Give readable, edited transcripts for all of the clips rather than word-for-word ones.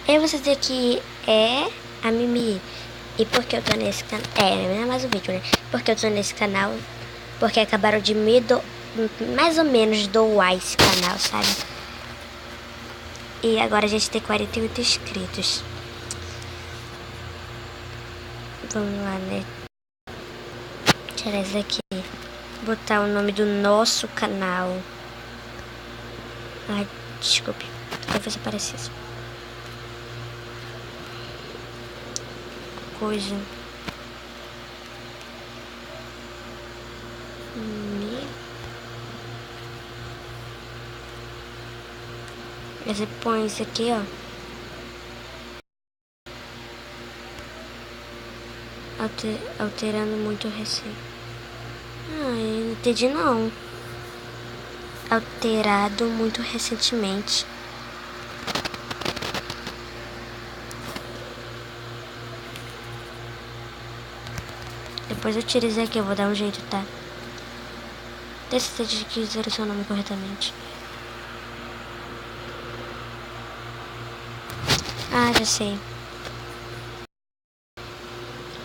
E você dizer que é a Mimi. E por que eu tô nesse canal? Não é mais um vídeo, né? Porque eu tô nesse canal. Porque acabaram de mais ou menos doar esse canal, sabe? E agora a gente tem 48 inscritos. Vamos lá, né? Tirar isso aqui. Botar o nome do nosso canal. Ai, desculpe. Talvez apareça isso. Coisa. Você põe isso aqui, ó. Alterando muito recém. Ah, eu não entendi não. Alterado muito recentemente. Depois eu tiro isso aqui, eu vou dar um jeito, tá? Decida de que dizer o seu nome corretamente. Ah, já sei.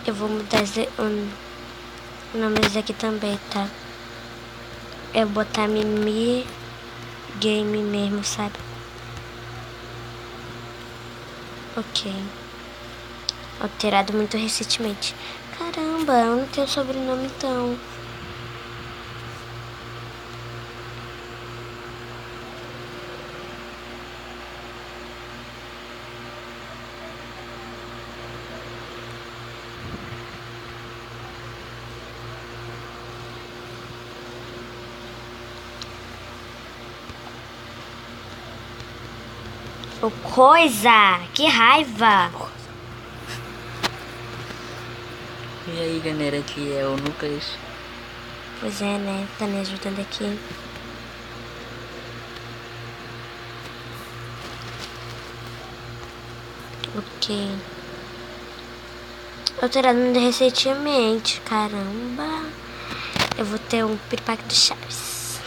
Eu vou mudar o nome desse aqui também, tá? Eu vou botar Mimi Game mesmo, sabe? Ok. Alterado muito recentemente. Caramba, eu não tenho sobrenome então. Ô, coisa! Que raiva! E aí, galera, aqui é o Lucas. Pois é, né? Tá me ajudando aqui. Ok. Alterado muito recentemente. Caramba. Eu vou ter um piripaque do Chaves.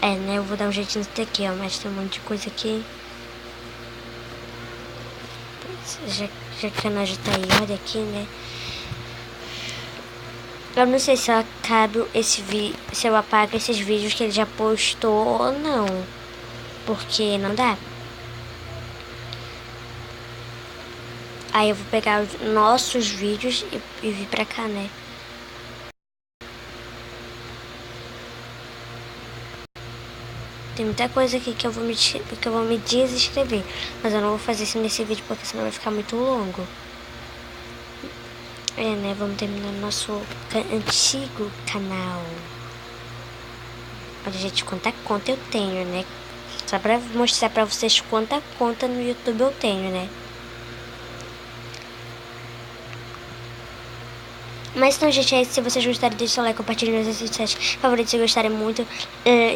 É, né? Eu vou dar um jeitinho nisso daqui, ó. Mas tem um monte de coisa aqui. Já que a Ana já tá aí, olha aqui, né? Eu não sei se eu acabo se eu apago esses vídeos que ele já postou ou não. Porque não dá. Aí eu vou pegar os nossos vídeos e vir pra cá, né? Tem muita coisa aqui que eu vou me desinscrever. Mas eu não vou fazer isso nesse vídeo porque senão vai ficar muito longo. É, né? Vamos terminar nosso antigo canal. Olha, gente, quanta conta eu tenho, né? Só pra mostrar pra vocês quanta conta no YouTube eu tenho, né? Mas então, gente, é isso. Se vocês gostarem, deixa o like, compartilhem nos redes sociais favoritos se gostarem muito.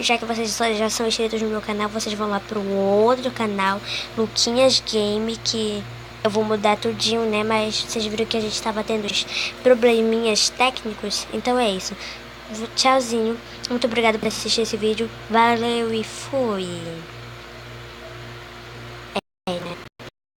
Já que vocês já são inscritos no meu canal, vocês vão lá pro outro canal, Luquinhas Game, que eu vou mudar tudinho, né? Mas vocês viram que a gente tava tendo uns probleminhas técnicos. Então é isso. Tchauzinho. Muito obrigada por assistir esse vídeo. Valeu e fui.